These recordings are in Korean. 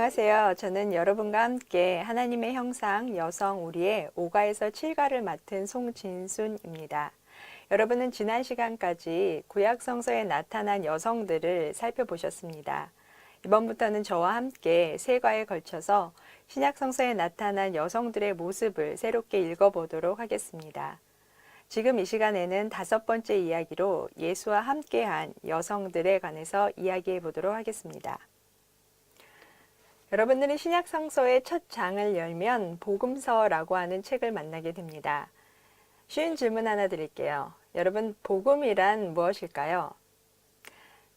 안녕하세요. 저는 여러분과 함께 하나님의 형상 여성 우리의 5가에서 7가를 맡은 송진순입니다. 여러분은 지난 시간까지 구약 성서에 나타난 여성들을 살펴보셨습니다. 이번부터는 저와 함께 3과에 걸쳐서 신약 성서에 나타난 여성들의 모습을 새롭게 읽어보도록 하겠습니다. 지금 이 시간에는 5번째 이야기로 예수와 함께한 여성들에 관해서 이야기해 보도록 하겠습니다. 여러분들은 신약 성서의 첫 장을 열면 복음서라고 하는 책을 만나게 됩니다. 쉬운 질문 하나 드릴게요. 여러분, 복음이란 무엇일까요?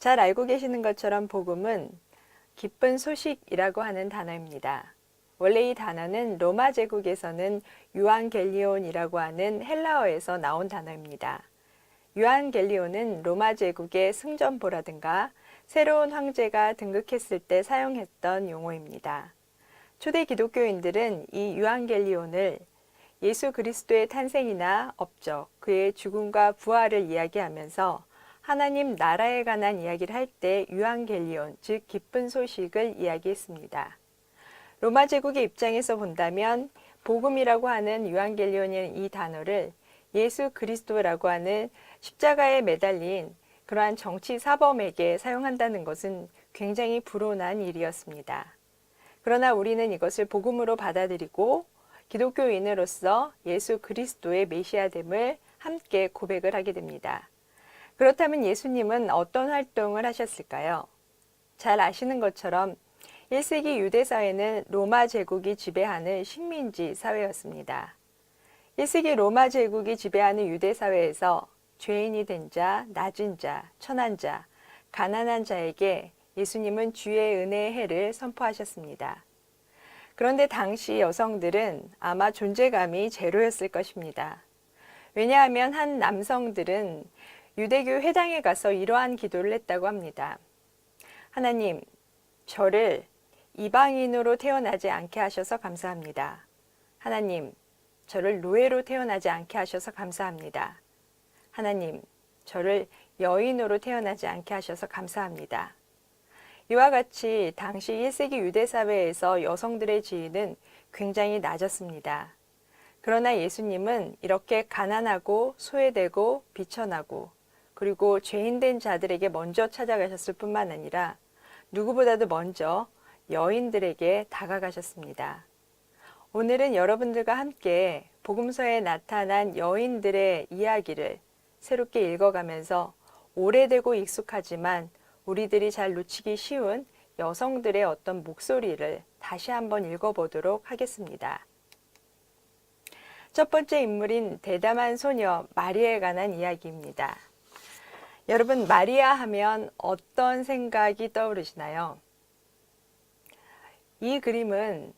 잘 알고 계시는 것처럼 복음은 기쁜 소식이라고 하는 단어입니다. 원래 이 단어는 로마 제국에서는 유앙겔리온이라고 하는 헬라어에서 나온 단어입니다. 유앙겔리온은 로마 제국의 승전보라든가 새로운 황제가 등극했을 때 사용했던 용어입니다. 초대 기독교인들은 이 유앙겔리온을 예수 그리스도의 탄생이나 업적, 그의 죽음과 부활을 이야기하면서 하나님 나라에 관한 이야기를 할 때 유앙겔리온, 즉 기쁜 소식을 이야기했습니다. 로마 제국의 입장에서 본다면 복음이라고 하는 유앙겔리온이라는 이 단어를 예수 그리스도라고 하는 십자가에 매달린 그러한 정치 사범에게 사용한다는 것은 굉장히 불온한 일이었습니다. 그러나 우리는 이것을 복음으로 받아들이고 기독교인으로서 예수 그리스도의 메시아됨을 함께 고백을 하게 됩니다. 그렇다면 예수님은 어떤 활동을 하셨을까요? 잘 아시는 것처럼 1세기 유대 사회는 로마 제국이 지배하는 식민지 사회였습니다. 1세기 로마 제국이 지배하는 유대 사회에서 죄인이 된 자, 낮은 자, 천한 자, 가난한 자에게 예수님은 주의 은혜의 해를 선포하셨습니다. 그런데 당시 여성들은 아마 존재감이 제로였을 것입니다. 왜냐하면 한 남성들은 유대교 회당에 가서 이러한 기도를 했다고 합니다. 하나님, 저를 이방인으로 태어나지 않게 하셔서 감사합니다. 하나님, 저를 노예로 태어나지 않게 하셔서 감사합니다. 하나님, 저를 여인으로 태어나지 않게 하셔서 감사합니다. 이와 같이 당시 1세기 유대 사회에서 여성들의 지위는 굉장히 낮았습니다. 그러나 예수님은 이렇게 가난하고 소외되고 비천하고 그리고 죄인된 자들에게 먼저 찾아가셨을 뿐만 아니라 누구보다도 먼저 여인들에게 다가가셨습니다. 오늘은 여러분들과 함께 복음서에 나타난 여인들의 이야기를 새롭게 읽어가면서 오래되고 익숙하지만 우리들이 잘 놓치기 쉬운 여성들의 어떤 목소리를 다시 한번 읽어보도록 하겠습니다. 첫 번째 인물인 대담한 소녀 마리아에 관한 이야기입니다. 여러분, 마리아 하면 어떤 생각이 떠오르시나요? 이 그림은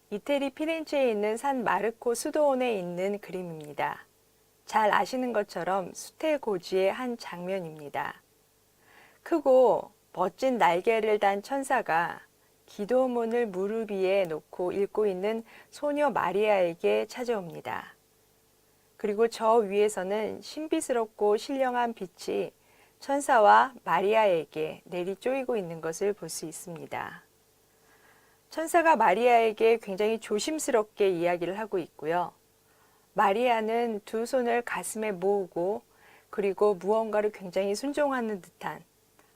이태리 피렌체에 있는 산 마르코 수도원에 있는 그림입니다. 잘 아시는 것처럼 수태고지의 한 장면입니다. 크고 멋진 날개를 단 천사가 기도문을 무릎 위에 놓고 읽고 있는 소녀 마리아에게 찾아옵니다. 그리고 저 위에서는 신비스럽고 신령한 빛이 천사와 마리아에게 내리 쪼이고 있는 것을 볼 수 있습니다. 천사가 마리아에게 굉장히 조심스럽게 이야기를 하고 있고요. 마리아는 두 손을 가슴에 모으고 그리고 무언가를 굉장히 순종하는 듯한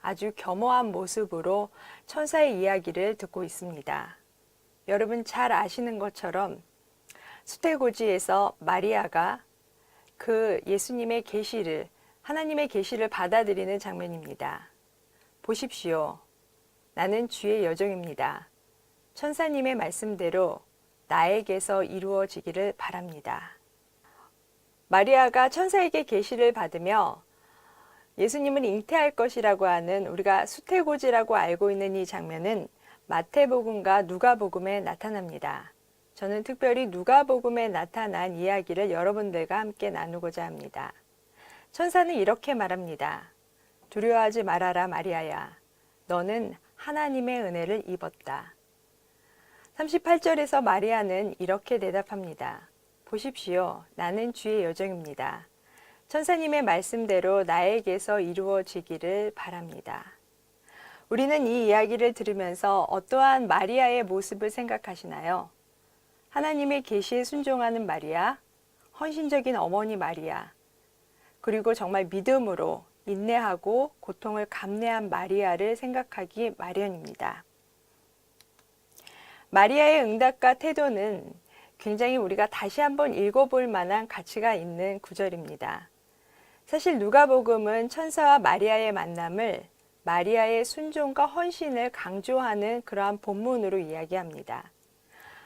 아주 겸허한 모습으로 천사의 이야기를 듣고 있습니다. 여러분 잘 아시는 것처럼 수태고지에서 마리아가 그 예수님의 계시를, 하나님의 계시를 받아들이는 장면입니다. 보십시오. 나는 주의 여종입니다. 천사님의 말씀대로 나에게서 이루어지기를 바랍니다. 마리아가 천사에게 계시를 받으며 예수님을 잉태할 것이라고 하는 우리가 수태고지라고 알고 있는 이 장면은 마태복음과 누가복음에 나타납니다. 저는 특별히 누가복음에 나타난 이야기를 여러분들과 함께 나누고자 합니다. 천사는 이렇게 말합니다. 두려워하지 말아라 마리아야. 너는 하나님의 은혜를 입었다. 38절에서 마리아는 이렇게 대답합니다. 보십시오. 나는 주의 여종입니다. 천사님의 말씀대로 나에게서 이루어지기를 바랍니다. 우리는 이 이야기를 들으면서 어떠한 마리아의 모습을 생각하시나요? 하나님의 계시에 순종하는 마리아, 헌신적인 어머니 마리아, 그리고 정말 믿음으로 인내하고 고통을 감내한 마리아를 생각하기 마련입니다. 마리아의 응답과 태도는 굉장히 우리가 다시 한번 읽어볼 만한 가치가 있는 구절입니다. 사실 누가복음은 천사와 마리아의 만남을 마리아의 순종과 헌신을 강조하는 그러한 본문으로 이야기합니다.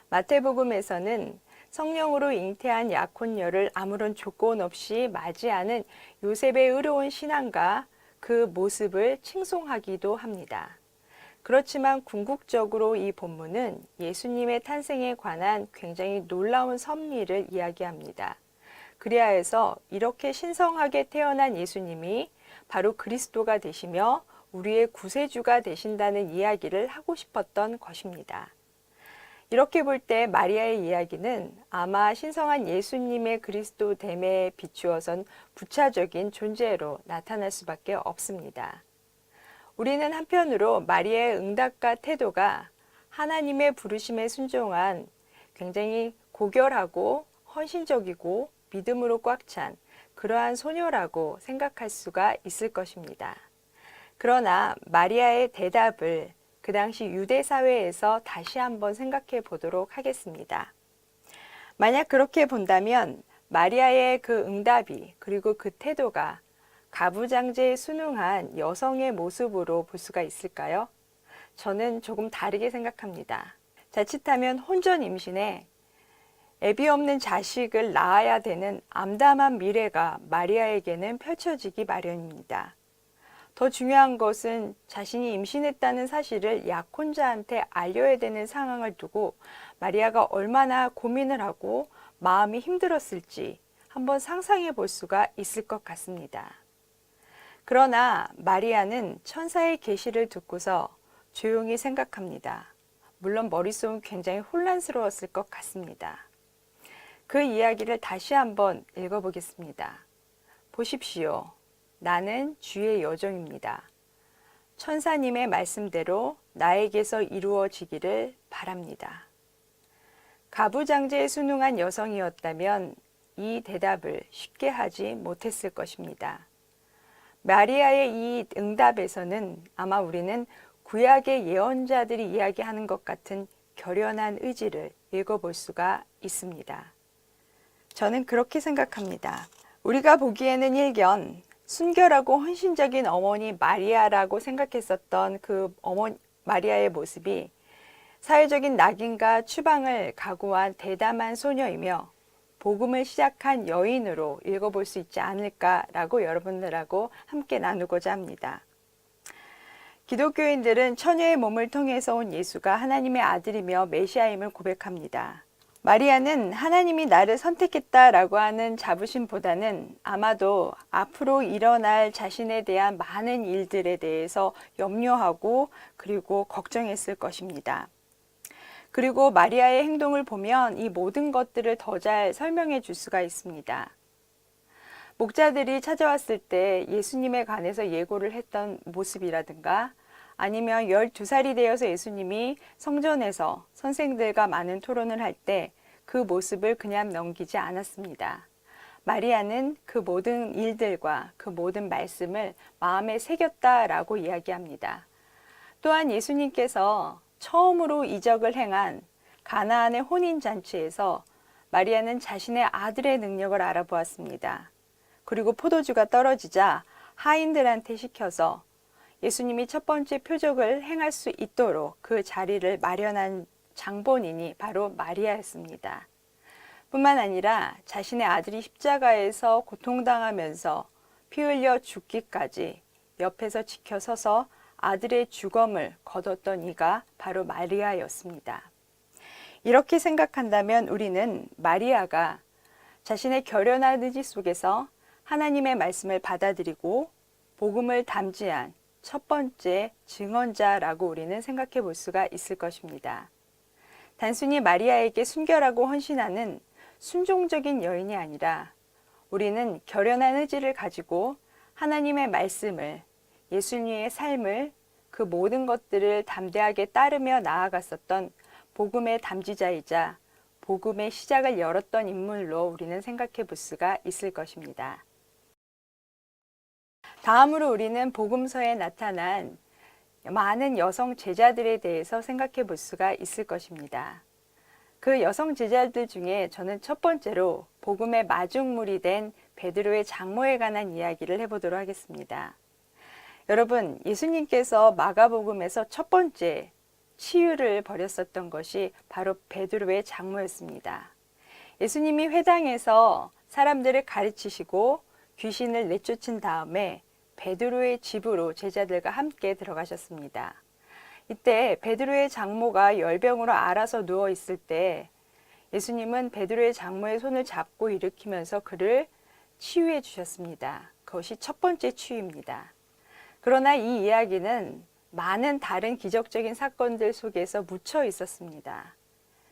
마태복음에서는 성령으로 잉태한 약혼녀를 아무런 조건 없이 맞이하는 요셉의 의로운 신앙과 그 모습을 칭송하기도 합니다. 그렇지만 궁극적으로 이 본문은 예수님의 탄생에 관한 굉장히 놀라운 섭리를 이야기합니다. 그리하여서 이렇게 신성하게 태어난 예수님이 바로 그리스도가 되시며 우리의 구세주가 되신다는 이야기를 하고 싶었던 것입니다. 이렇게 볼 때 마리아의 이야기는 아마 신성한 예수님의 그리스도됨에 비추어선 부차적인 존재로 나타날 수밖에 없습니다. 우리는 한편으로 마리아의 응답과 태도가 하나님의 부르심에 순종한 굉장히 고결하고 헌신적이고 믿음으로 꽉 찬 그러한 소녀라고 생각할 수가 있을 것입니다. 그러나 마리아의 대답을 그 당시 유대 사회에서 다시 한번 생각해 보도록 하겠습니다. 만약 그렇게 본다면 마리아의 그 응답이 그리고 그 태도가 가부장제에 순응한 여성의 모습으로 볼 수가 있을까요? 저는 조금 다르게 생각합니다. 자칫하면 혼전 임신에 애비 없는 자식을 낳아야 되는 암담한 미래가 마리아에게는 펼쳐지기 마련입니다. 더 중요한 것은 자신이 임신했다는 사실을 약혼자한테 알려야 되는 상황을 두고 마리아가 얼마나 고민을 하고 마음이 힘들었을지 한번 상상해 볼 수가 있을 것 같습니다. 그러나 마리아는 천사의 계시를 듣고서 조용히 생각합니다. 물론 머릿속은 굉장히 혼란스러웠을 것 같습니다. 그 이야기를 다시 한번 읽어보겠습니다. 보십시오. 나는 주의 여종입니다. 천사님의 말씀대로 나에게서 이루어지기를 바랍니다. 가부장제에 순응한 여성이었다면 이 대답을 쉽게 하지 못했을 것입니다. 마리아의 이 응답에서는 아마 우리는 구약의 예언자들이 이야기하는 것 같은 결연한 의지를 읽어볼 수가 있습니다. 저는 그렇게 생각합니다. 우리가 보기에는 일견 순결하고 헌신적인 어머니 마리아라고 생각했었던 그 마리아의 모습이 사회적인 낙인과 추방을 각오한 대담한 소녀이며 복음을 시작한 여인으로 읽어볼 수 있지 않을까라고 여러분들하고 함께 나누고자 합니다. 기독교인들은 처녀의 몸을 통해서 온 예수가 하나님의 아들이며 메시아임을 고백합니다. 마리아는 하나님이 나를 선택했다라고 하는 자부심보다는 아마도 앞으로 일어날 자신에 대한 많은 일들에 대해서 염려하고 그리고 걱정했을 것입니다. 그리고 마리아의 행동을 보면 이 모든 것들을 더 잘 설명해 줄 수가 있습니다. 목자들이 찾아왔을 때 예수님에 관해서 예고를 했던 모습이라든가 아니면 12살이 되어서 예수님이 성전에서 선생들과 많은 토론을 할 때 그 모습을 그냥 넘기지 않았습니다. 마리아는 그 모든 일들과 그 모든 말씀을 마음에 새겼다라고 이야기합니다. 또한 예수님께서 처음으로 이적을 행한 가나안의 혼인잔치에서 마리아는 자신의 아들의 능력을 알아보았습니다. 그리고 포도주가 떨어지자 하인들한테 시켜서 예수님이 첫 번째 표적을 행할 수 있도록 그 자리를 마련한 장본인이 바로 마리아였습니다. 뿐만 아니라 자신의 아들이 십자가에서 고통당하면서 피 흘려 죽기까지 옆에서 지켜서서 아들의 죽음을 거뒀던 이가 바로 마리아였습니다. 이렇게 생각한다면 우리는 마리아가 자신의 결연한 의지 속에서 하나님의 말씀을 받아들이고 복음을 담지한 첫 번째 증언자라고 우리는 생각해 볼 수가 있을 것입니다. 단순히 마리아에게 순결하고 헌신하는 순종적인 여인이 아니라 우리는 결연한 의지를 가지고 하나님의 말씀을, 예수님의 삶을, 그 모든 것들을 담대하게 따르며 나아갔었던 복음의 담지자이자 복음의 시작을 열었던 인물로 우리는 생각해 볼 수가 있을 것입니다. 다음으로 우리는 복음서에 나타난 많은 여성 제자들에 대해서 생각해 볼 수가 있을 것입니다. 그 여성 제자들 중에 저는 첫 번째로 복음의 마중물이 된 베드로의 장모에 관한 이야기를 해보도록 하겠습니다. 여러분, 예수님께서 마가복음에서 첫 번째 치유를 벌였었던 것이 바로 베드로의 장모였습니다. 예수님이 회당에서 사람들을 가르치시고 귀신을 내쫓은 다음에 베드로의 집으로 제자들과 함께 들어가셨습니다. 이때 베드로의 장모가 열병으로 앓아서 누워 있을 때 예수님은 베드로의 장모의 손을 잡고 일으키면서 그를 치유해 주셨습니다. 그것이 첫 번째 치유입니다. 그러나 이 이야기는 많은 다른 기적적인 사건들 속에서 묻혀 있었습니다.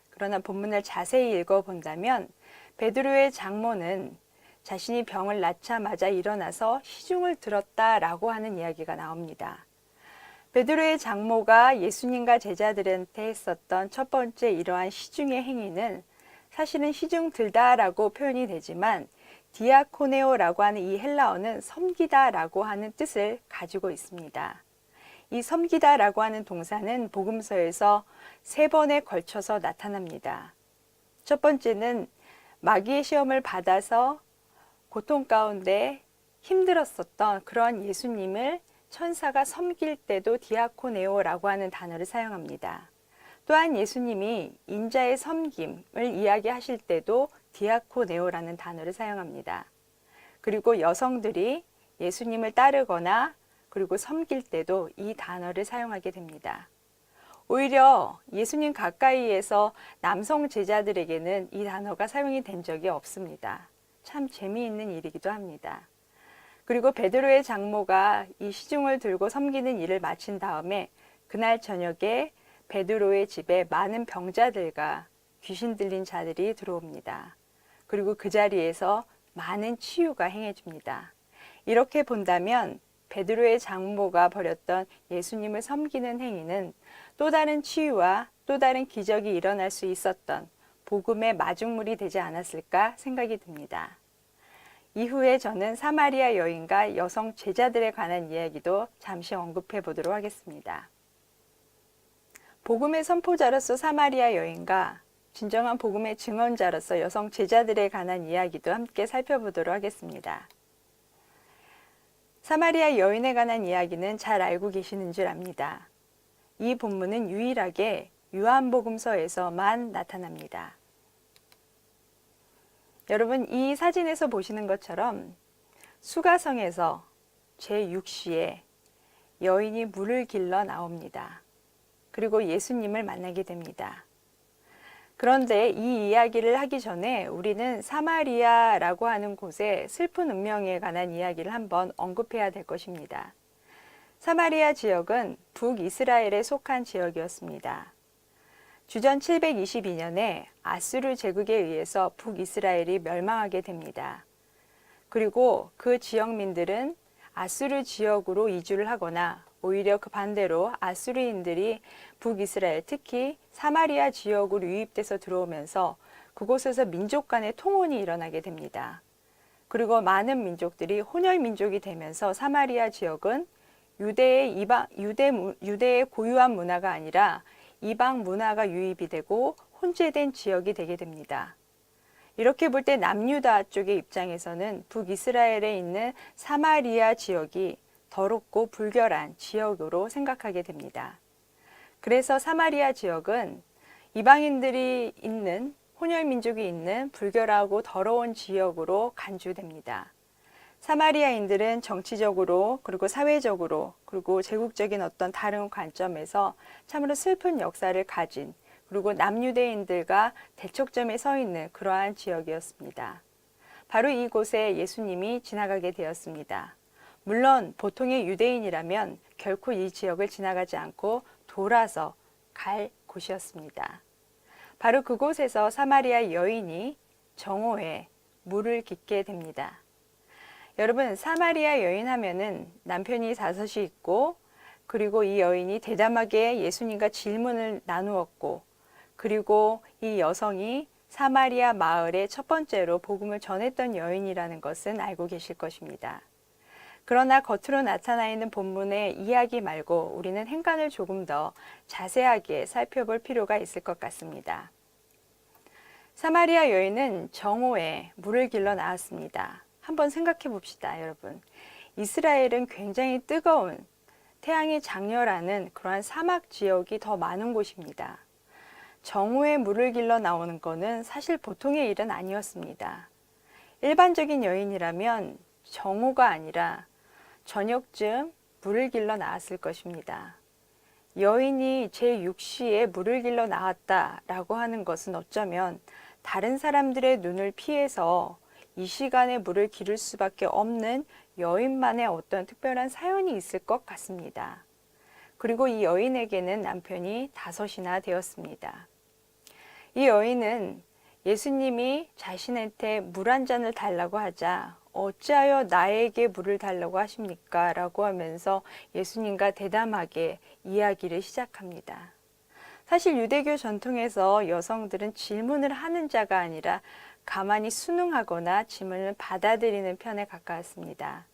그러나 본문을 자세히 읽어본다면 베드로의 장모는 자신이 병을 낳자마자 일어나서 시중을 들었다라고 하는 이야기가 나옵니다. 베드로의 장모가 예수님과 제자들한테 했었던 첫 번째 이러한 시중의 행위는 사실은 시중 들다라고 표현이 되지만 디아코네오라고 하는 이 헬라어는 섬기다라고 하는 뜻을 가지고 있습니다. 이 섬기다라고 하는 동사는 복음서에서 3번에 걸쳐서 나타납니다. 첫 번째는 마귀의 시험을 받아서 고통 가운데 힘들었었던 그런 예수님을 천사가 섬길 때도 디아코네오라고 하는 단어를 사용합니다. 또한 예수님이 인자의 섬김을 이야기하실 때도 디아코네오라는 단어를 사용합니다. 그리고 여성들이 예수님을 따르거나 그리고 섬길 때도 이 단어를 사용하게 됩니다. 오히려 예수님 가까이에서 남성 제자들에게는 이 단어가 사용이 된 적이 없습니다. 참 재미있는 일이기도 합니다. 그리고 베드로의 장모가 이 시중을 들고 섬기는 일을 마친 다음에 그날 저녁에 베드로의 집에 많은 병자들과 귀신 들린 자들이 들어옵니다. 그리고 그 자리에서 많은 치유가 행해집니다. 이렇게 본다면 베드로의 장모가 벌였던 예수님을 섬기는 행위는 또 다른 치유와 또 다른 기적이 일어날 수 있었던 복음의 마중물이 되지 않았을까 생각이 듭니다. 이후에 저는 사마리아 여인과 여성 제자들에 관한 이야기도 잠시 언급해 보도록 하겠습니다. 복음의 선포자로서 사마리아 여인과 진정한 복음의 증언자로서 여성 제자들에 관한 이야기도 함께 살펴보도록 하겠습니다. 사마리아 여인에 관한 이야기는 잘 알고 계시는 줄 압니다. 이 본문은 유일하게 요한복음서에서만 나타납니다. 여러분, 이 사진에서 보시는 것처럼 수가성에서 제6시에 여인이 물을 길러 나옵니다. 그리고 예수님을 만나게 됩니다. 그런데 이 이야기를 하기 전에 우리는 사마리아라고 하는 곳의 슬픈 운명에 관한 이야기를 한번 언급해야 될 것입니다. 사마리아 지역은 북이스라엘에 속한 지역이었습니다. 주전 722년에 아수르 제국에 의해서 북이스라엘이 멸망하게 됩니다. 그리고 그 지역민들은 아수르 지역으로 이주를 하거나 오히려 그 반대로 아수르인들이 북이스라엘, 특히 사마리아 지역으로 유입돼서 들어오면서 그곳에서 민족 간의 통혼이 일어나게 됩니다. 그리고 많은 민족들이 혼혈 민족이 되면서 사마리아 지역은 유대의 고유한 문화가 아니라 이방 문화가 유입이 되고 혼재된 지역이 되게 됩니다. 이렇게 볼 때 남유다 쪽의 입장에서는 북이스라엘에 있는 사마리아 지역이 더럽고 불결한 지역으로 생각하게 됩니다. 그래서 사마리아 지역은 이방인들이 있는 혼혈 민족이 있는 불결하고 더러운 지역으로 간주됩니다. 사마리아인들은 정치적으로 그리고 사회적으로 그리고 제국적인 어떤 다른 관점에서 참으로 슬픈 역사를 가진 그리고 남유대인들과 대척점에 서 있는 그러한 지역이었습니다. 바로 이곳에 예수님이 지나가게 되었습니다. 물론 보통의 유대인이라면 결코 이 지역을 지나가지 않고 돌아서 갈 곳이었습니다. 바로 그곳에서 사마리아 여인이 정오에 물을 깃게 됩니다. 여러분, 사마리아 여인 하면은 남편이 5이 있고 그리고 이 여인이 대담하게 예수님과 질문을 나누었고, 그리고 이 여성이 사마리아 마을에 첫 번째로 복음을 전했던 여인이라는 것은 알고 계실 것입니다. 그러나 겉으로 나타나 있는 본문의 이야기 말고 우리는 행간을 조금 더 자세하게 살펴볼 필요가 있을 것 같습니다. 사마리아 여인은 정오에 물을 길러 나왔습니다. 한번 생각해 봅시다, 여러분. 이스라엘은 굉장히 뜨거운 태양이 장렬하는 그러한 사막 지역이 더 많은 곳입니다. 정오에 물을 길러 나오는 것은 사실 보통의 일은 아니었습니다. 일반적인 여인이라면 정오가 아니라 저녁쯤 물을 길러 나왔을 것입니다. 여인이 제6시에 물을 길러 나왔다라고 하는 것은 어쩌면 다른 사람들의 눈을 피해서 이 시간에 물을 기를 수밖에 없는 여인만의 어떤 특별한 사연이 있을 것 같습니다. 그리고 이 여인에게는 남편이 5이나 되었습니다. 이 여인은 예수님이 자신한테 물 한 잔을 달라고 하자 어찌하여 나에게 물을 달라고 하십니까? 라고 하면서 예수님과 대담하게 이야기를 시작합니다. 사실 유대교 전통에서 여성들은 질문을 하는 자가 아니라 가만히 순응하거나 질문을 받아들이는 편에 가까웠습니다.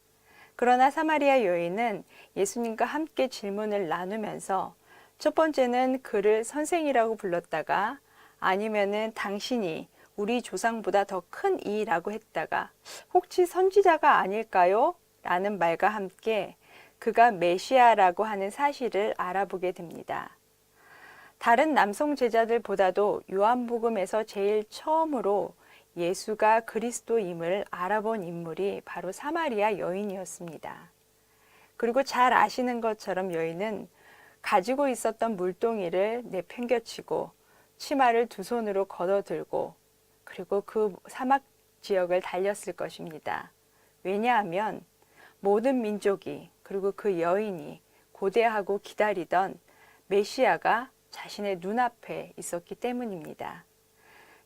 그러나 사마리아 여인은 예수님과 함께 질문을 나누면서 첫 번째는 그를 선생이라고 불렀다가 아니면은 당신이 우리 조상보다 더 큰 이라고 했다가 혹시 선지자가 아닐까요? 라는 말과 함께 그가 메시아라고 하는 사실을 알아보게 됩니다. 다른 남성 제자들보다도 요한복음에서 제일 처음으로 예수가 그리스도임을 알아본 인물이 바로 사마리아 여인이었습니다. 그리고 잘 아시는 것처럼 여인은 가지고 있었던 물동이를 내팽겨치고 치마를 두 손으로 걷어들고 그리고 그 사막 지역을 달렸을 것입니다. 왜냐하면 모든 민족이 그리고 그 여인이 고대하고 기다리던 메시아가 자신의 눈앞에 있었기 때문입니다.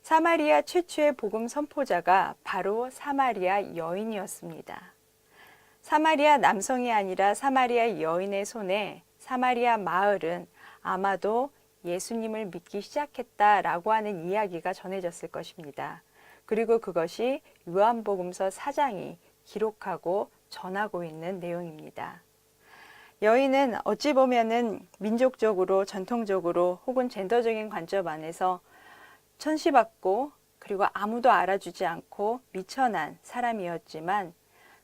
사마리아 최초의 복음 선포자가 바로 사마리아 여인이었습니다. 사마리아 남성이 아니라 사마리아 여인의 손에 사마리아 마을은 아마도 예수님을 믿기 시작했다라고 하는 이야기가 전해졌을 것입니다. 그리고 그것이 요한복음서 4장이 기록하고 전하고 있는 내용입니다. 여인은 어찌 보면은 민족적으로 전통적으로 혹은 젠더적인 관점 안에서 천시받고 그리고 아무도 알아주지 않고 미천한 사람이었지만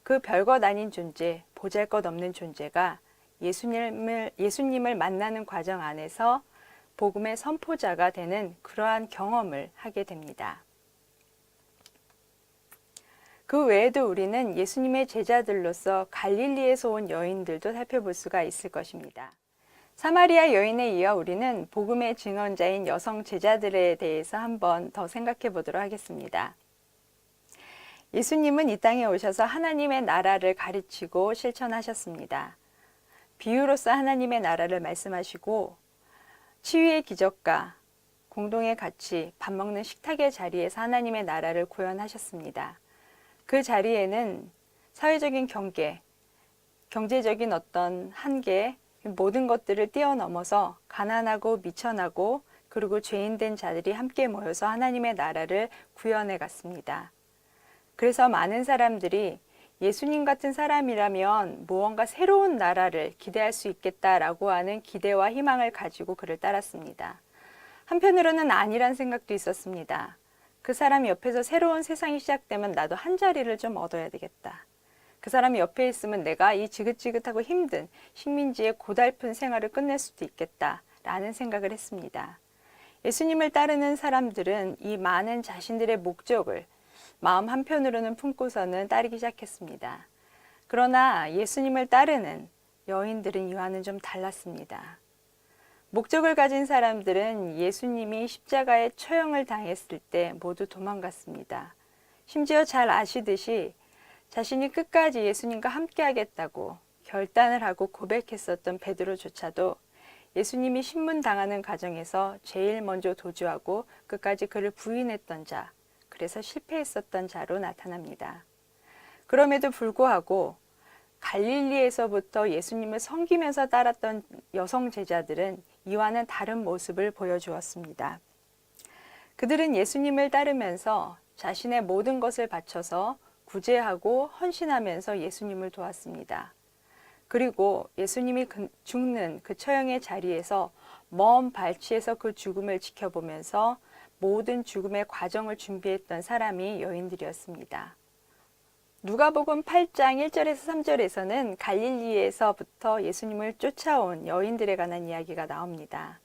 그 별것 아닌 존재, 보잘것없는 존재가 예수님을 만나는 과정 안에서 복음의 선포자가 되는 그러한 경험을 하게 됩니다. 그 외에도 우리는 예수님의 제자들로서 갈릴리에서 온 여인들도 살펴볼 수가 있을 것입니다. 사마리아 여인에 이어 우리는 복음의 증언자인 여성 제자들에 대해서 한번 더 생각해 보도록 하겠습니다. 예수님은 이 땅에 오셔서 하나님의 나라를 가르치고 실천하셨습니다. 비유로서 하나님의 나라를 말씀하시고 치유의 기적과 공동의 가치, 밥 먹는 식탁의 자리에서 하나님의 나라를 구현하셨습니다. 그 자리에는 사회적인 경계, 경제적인 어떤 한계, 모든 것들을 뛰어넘어서 가난하고 미천하고 그리고 죄인된 자들이 함께 모여서 하나님의 나라를 구현해 갔습니다. 그래서 많은 사람들이 예수님 같은 사람이라면 무언가 새로운 나라를 기대할 수 있겠다라고 하는 기대와 희망을 가지고 그를 따랐습니다. 한편으로는 아니란 생각도 있었습니다. 그 사람 옆에서 새로운 세상이 시작되면 나도 한 자리를 좀 얻어야 되겠다. 그 사람이 옆에 있으면 내가 이 지긋지긋하고 힘든 식민지의 고달픈 생활을 끝낼 수도 있겠다라는 생각을 했습니다. 예수님을 따르는 사람들은 이 많은 자신들의 목적을 마음 한편으로는 품고서는 따르기 시작했습니다. 그러나 예수님을 따르는 여인들은 이와는 좀 달랐습니다. 목적을 가진 사람들은 예수님이 십자가에 처형을 당했을 때 모두 도망갔습니다. 심지어 잘 아시듯이 자신이 끝까지 예수님과 함께 하겠다고 결단을 하고 고백했었던 베드로조차도 예수님이 신문당하는 과정에서 제일 먼저 도주하고 끝까지 그를 부인했던 자, 그래서 실패했었던 자로 나타납니다. 그럼에도 불구하고 갈릴리에서부터 예수님을 섬기면서 따랐던 여성 제자들은 이와는 다른 모습을 보여주었습니다. 그들은 예수님을 따르면서 자신의 모든 것을 바쳐서 구제하고 헌신하면서 예수님을 도왔습니다. 그리고 예수님이 죽는 그 처형의 자리에서 먼 발치에서 그 죽음을 지켜보면서 모든 죽음의 과정을 준비했던 사람이 여인들이었습니다. 누가복음 8장 1절에서 3절에서는 갈릴리에서부터 예수님을 쫓아온 여인들에 관한 이야기가 나옵니다.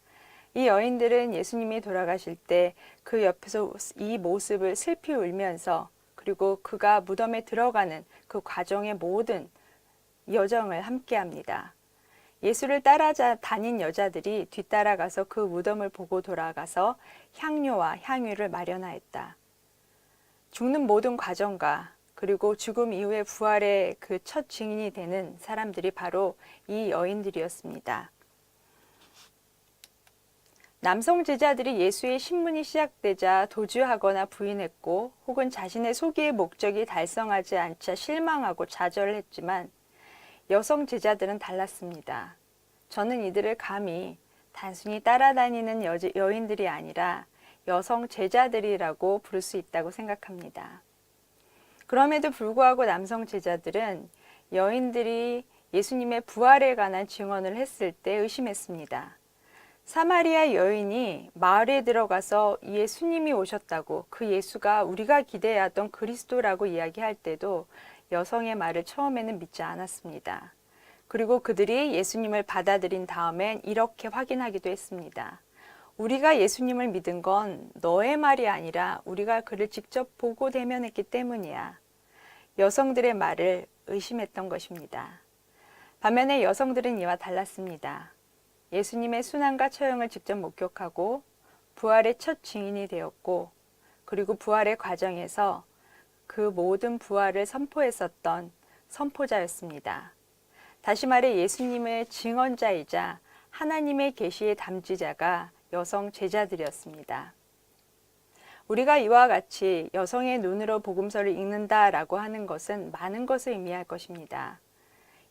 이 여인들은 예수님이 돌아가실 때 그 옆에서 이 모습을 슬피 울면서 그리고 그가 무덤에 들어가는 그 과정의 모든 여정을 함께합니다. 예수를 따라다닌 여자들이 뒤따라가서 그 무덤을 보고 돌아가서 향료와 향유를 마련하였다. 죽는 모든 과정과 그리고 죽음 이후의 부활의 그 첫 증인이 되는 사람들이 바로 이 여인들이었습니다. 남성 제자들이 예수의 신문이 시작되자 도주하거나 부인했고 혹은 자신의 소기의 목적이 달성하지 않자 실망하고 좌절했지만 여성 제자들은 달랐습니다. 저는 이들을 감히 단순히 따라다니는 여인들이 아니라 여성 제자들이라고 부를 수 있다고 생각합니다. 그럼에도 불구하고 남성 제자들은 여인들이 예수님의 부활에 관한 증언을 했을 때 의심했습니다. 사마리아 여인이 마을에 들어가서 예수님이 오셨다고 그 예수가 우리가 기대하던 그리스도라고 이야기할 때도 여성의 말을 처음에는 믿지 않았습니다. 그리고 그들이 예수님을 받아들인 다음엔 이렇게 확인하기도 했습니다. 우리가 예수님을 믿은 건 너의 말이 아니라 우리가 그를 직접 보고 대면했기 때문이야. 여성들의 말을 의심했던 것입니다. 반면에 여성들은 이와 달랐습니다. 예수님의 순환과 처형을 직접 목격하고 부활의 첫 증인이 되었고 그리고 부활의 과정에서 그 모든 부활을 선포했었던 선포자였습니다. 다시 말해 예수님의 증언자이자 하나님의 계시의 담지자가 여성 제자들이었습니다. 우리가 이와 같이 여성의 눈으로 복음서를 읽는다라고 하는 것은 많은 것을 의미할 것입니다.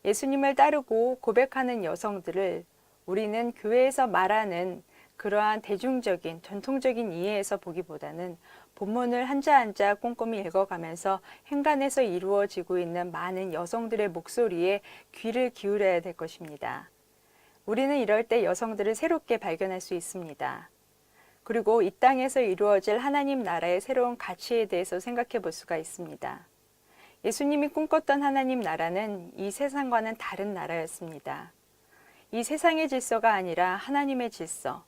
예수님을 따르고 고백하는 여성들을 우리는 교회에서 말하는 그러한 대중적인 전통적인 이해에서 보기보다는 본문을 한자 한자 꼼꼼히 읽어가면서 행간에서 이루어지고 있는 많은 여성들의 목소리에 귀를 기울여야 될 것입니다. 우리는 이럴 때 여성들을 새롭게 발견할 수 있습니다. 그리고 이 땅에서 이루어질 하나님 나라의 새로운 가치에 대해서 생각해 볼 수가 있습니다. 예수님이 꿈꿨던 하나님 나라는 이 세상과는 다른 나라였습니다. 이 세상의 질서가 아니라 하나님의 질서,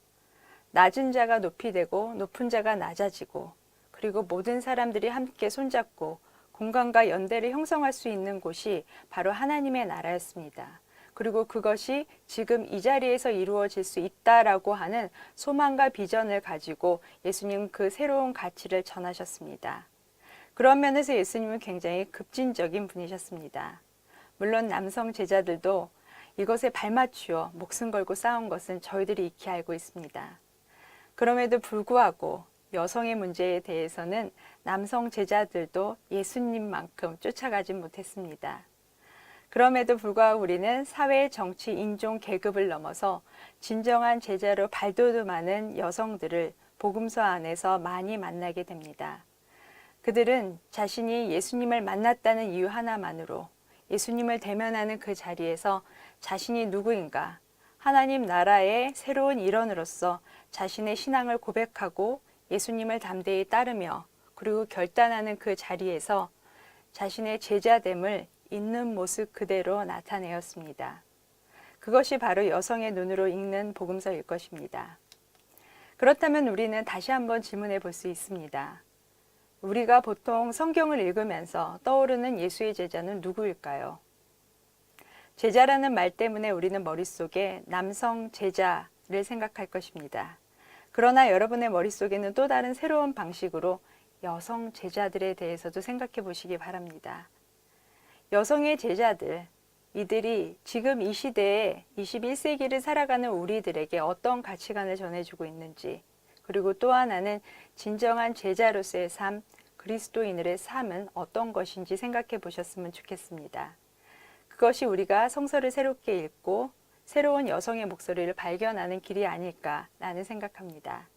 낮은 자가 높이 되고 높은 자가 낮아지고 그리고 모든 사람들이 함께 손잡고 공간과 연대를 형성할 수 있는 곳이 바로 하나님의 나라였습니다. 그리고 그것이 지금 이 자리에서 이루어질 수 있다라고 하는 소망과 비전을 가지고 예수님은 그 새로운 가치를 전하셨습니다. 그런 면에서 예수님은 굉장히 급진적인 분이셨습니다. 물론 남성 제자들도 이것에 발맞추어 목숨 걸고 싸운 것은 저희들이 익히 알고 있습니다. 그럼에도 불구하고 여성의 문제에 대해서는 남성 제자들도 예수님만큼 쫓아가지 못했습니다. 그럼에도 불구하고 우리는 사회, 정치, 인종, 계급을 넘어서 진정한 제자로 발돋움하는 여성들을 복음서 안에서 많이 만나게 됩니다. 그들은 자신이 예수님을 만났다는 이유 하나만으로 예수님을 대면하는 그 자리에서 자신이 누구인가, 하나님 나라의 새로운 일원으로서 자신의 신앙을 고백하고 예수님을 담대히 따르며 그리고 결단하는 그 자리에서 자신의 제자됨을 있는 모습 그대로 나타내었습니다. 그것이 바로 여성의 눈으로 읽는 복음서일 것입니다. 그렇다면 우리는 다시 한번 질문해 볼 수 있습니다. 우리가 보통 성경을 읽으면서 떠오르는 예수의 제자는 누구일까요? 제자라는 말 때문에 우리는 머릿속에 남성 제자를 생각할 것입니다. 그러나 여러분의 머릿속에는 또 다른 새로운 방식으로 여성 제자들에 대해서도 생각해 보시기 바랍니다. 여성의 제자들, 이들이 지금 이 시대에 21세기를 살아가는 우리들에게 어떤 가치관을 전해주고 있는지, 그리고 또 하나는 진정한 제자로서의 삶, 그리스도인들의 삶은 어떤 것인지 생각해 보셨으면 좋겠습니다. 그것이 우리가 성서를 새롭게 읽고 새로운 여성의 목소리를 발견하는 길이 아닐까라는 생각합니다.